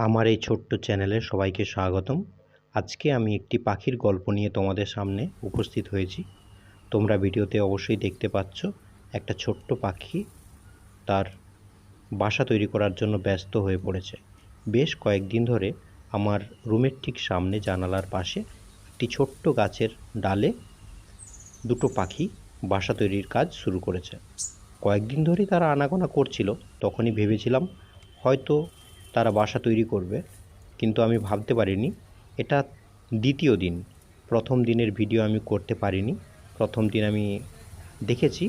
আমার এই ছোট্ট চ্যানেলে সবাইকে স্বাগতম। আজকে আমি একটি পাখির গল্প নিয়ে তোমাদের সামনে উপস্থিত হয়েছি। তোমরা ভিডিওতে অবশ্যই দেখতে পাচ্ছ একটা ছোট্ট পাখি তার বাসা তৈরি করার জন্য ব্যস্ত হয়ে পড়েছে। বেশ কয়েকদিন ধরে আমার রুমের ঠিক সামনে জানালার পাশে একটি ছোট্ট গাছের ডালে দুটো পাখি বাসা তৈরির কাজ শুরু করেছে। কয়েকদিন ধরেই তারা আনাগোনা করছিল, তখনই ভেবেছিলাম হয়তো তারা বাসা তৈরি করবে, কিন্তু আমি ভাবতে পারিনি এটা দ্বিতীয় দিন। প্রথম দিনের ভিডিও আমি করতে পারিনি। প্রথম দিন আমি দেখেছি,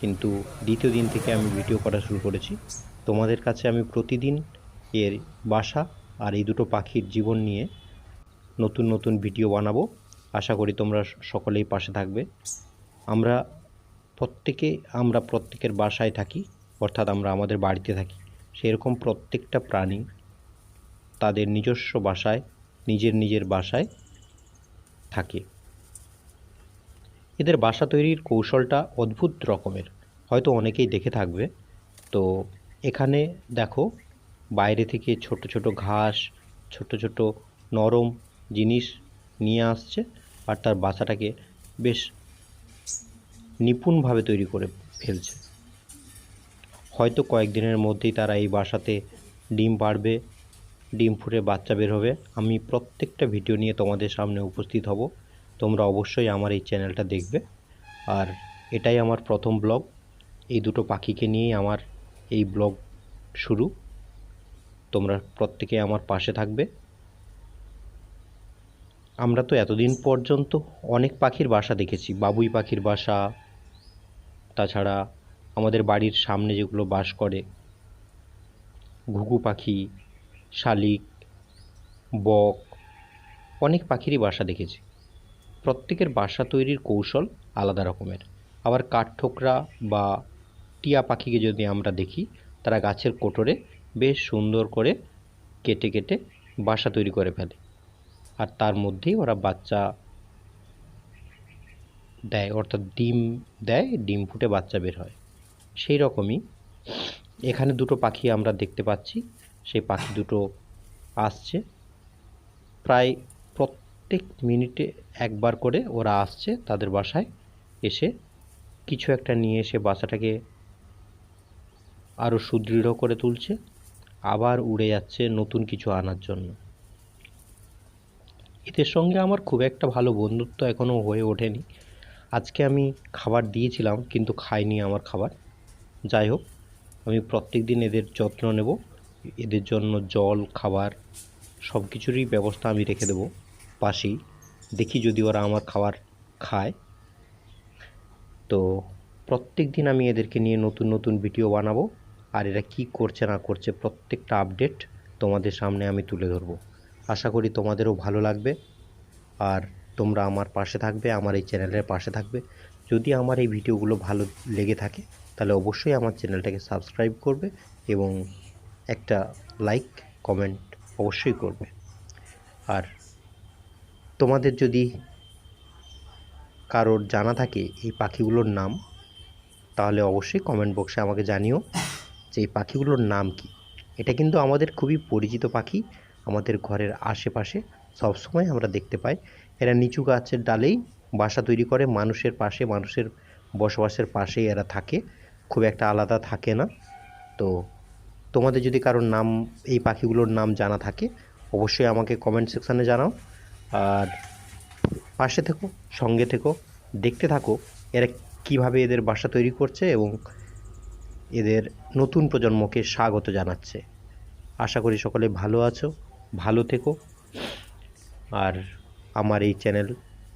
কিন্তু দ্বিতীয় দিন থেকে আমি ভিডিও করা শুরু করেছি। তোমাদের কাছে আমি প্রতিদিন এর বাসা আর এই দুটো পাখির জীবন নিয়ে নতুন নতুন ভিডিও বানাবো। আশা করি তোমরা সকলেই পাশে থাকবে। আমরা প্রত্যেকের বাসায় থাকি, অর্থাৎ আমরা আমাদের বাড়িতে থাকি। সেরকম প্রত্যেকটা প্রাণী তাদের নিজস্ব বাসায় নিজের বাসায় থাকে। এদের বাসা তৈরির কৌশলটা অদ্ভুত রকমের, হয়তো অনেকেই দেখে থাকবে। তো এখানে দেখো, বাইরে থেকে ছোট ছোট ঘাস, ছোট ছোট নরম জিনিস নিয়ে আসছে, আর তার বাসাটাকে বেশ নিপুণভাবে তৈরি করে ফেলছে। হয়তো কয়েকদিনের মধ্যেই তারা এই বাসাতে ডিম পাড়বে, ডিম ফুটে বাচ্চা বের হবে। আমি প্রত্যেকটা ভিডিও নিয়ে তোমাদের সামনে উপস্থিত হব। তোমরা অবশ্যই আমার এই চ্যানেলটা দেখবে। আর এটাই আমার প্রথম ব্লগ। এই দুটো পাখিকে নিয়েই আমার এই ব্লগ শুরু। তোমরা প্রত্যেকে আমার পাশে থাকবে। আমরা তো এতদিন পর্যন্ত অনেক পাখির বাসা দেখেছি, বাবুই পাখির বাসা, তাছাড়া আমাদের বাড়ির সামনে যেগুলো বাস করে ঘুঘু পাখি, শালিক, বক, অনেক পাখিরই বাসা দেখেছি। প্রত্যেকের বাসা তৈরির কৌশল আলাদা রকমের। আবার কাঠঠোকরা বা টিয়া পাখিকে যদি আমরা দেখি, তারা গাছের কোটরে বেশ সুন্দর করে কেটে কেটে বাসা তৈরি করে ফেলে, আর তার মধ্যেই ওরা বাচ্চা দেয়, অর্থাৎ ডিম দেয়, ডিম ফুটে বাচ্চা বের হয়। সেই রকমই এখানে দুটো পাখি আমরা দেখতে পাচ্ছি। সেই পাখি দুটো আসছে, প্রায় প্রত্যেক মিনিটে একবার করে ওরা আসছে তাদের বাসায়, এসে কিছু একটা নিয়ে এসে বাসাটাকে আরও সুদৃঢ় করে তুলছে, আবার উড়ে যাচ্ছে নতুন কিছু আনার জন্য। এদের সঙ্গে আমার খুব একটা ভালো বন্ধুত্ব এখনও হয়ে ওঠেনি। আজকে আমি খাবার দিয়েছিলাম, কিন্তু খায়নি আমার খাবার। যাই হোক, আমি প্রত্যেক দিন এদের যত্ন নেব। এদের জন্য জল, খাবার সব কিছুরই ব্যবস্থা আমি রেখে দেবো পাশেই। দেখি যদি ওরা আমার খাবার খায়। তো প্রত্যেক দিন আমি এদেরকে নিয়ে নতুন নতুন ভিডিও বানাবো, আর এরা কী করছে না করছে প্রত্যেকটা আপডেট তোমাদের সামনে আমি তুলে ধরবো। আশা করি তোমাদেরও ভালো লাগবে, আর তোমরা আমার পাশে থাকবে, আমার এই চ্যানেলের পাশে থাকবে। যদি আমার এই ভিডিওগুলো ভালো লেগে থাকে, তাহলে অবশ্যই আমার চ্যানেলটাকে সাবস্ক্রাইব করবে এবং একটা লাইক কমেন্ট অবশ্যই করবে। আর তোমাদের যদি কারোর জানা থাকে এই পাখিগুলোর নাম, তাহলে অবশ্যই কমেন্ট বক্সে আমাকে জানিও যে এই পাখিগুলোর নাম কি। এটা কিন্তু আমাদের খুবই পরিচিত পাখি, আমাদের ঘরের আশেপাশে সবসময় আমরা দেখতে পাই। এরা নিচু গাছের ডালেই বাসা তৈরি করে, মানুষের পাশে, মানুষের বসবাসের পাশেই এরা থাকে, খুব একটা আলাদা থাকে না। তো তোমাদের যদি কারোর নাম, এই পাখিগুলোর নাম জানা থাকে, অবশ্যই আমাকে কমেন্ট সেকশানে জানাও। আর পাশে থেকো, সঙ্গে থেকো, দেখতে থাকো এরা কীভাবে এদের বাসা তৈরি করছে এবং এদের নতুন প্রজন্মকে স্বাগত জানাচ্ছে। আশা করি সকলে ভালো আছো, ভালো থেকো। আর আমার এই চ্যানেল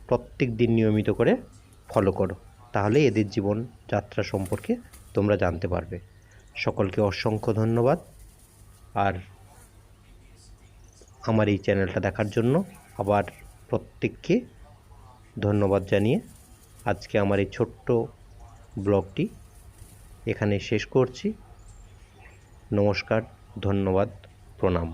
প্রত্যেক দিন নিয়মিত করে ফলো করো, তাহলে এদের জীবন যাত্রা সম্পর্কে তোমরা জানতে পারবে। সকলকে অসংখ্য ধন্যবাদ। আর আমার এই চ্যানেলটা দেখার জন্য আবার প্রত্যেককে ধন্যবাদ জানিয়ে আজকে আমার এই ছোট্ট ব্লগটি এখানে শেষ করছি। নমস্কার, ধন্যবাদ, প্রণাম।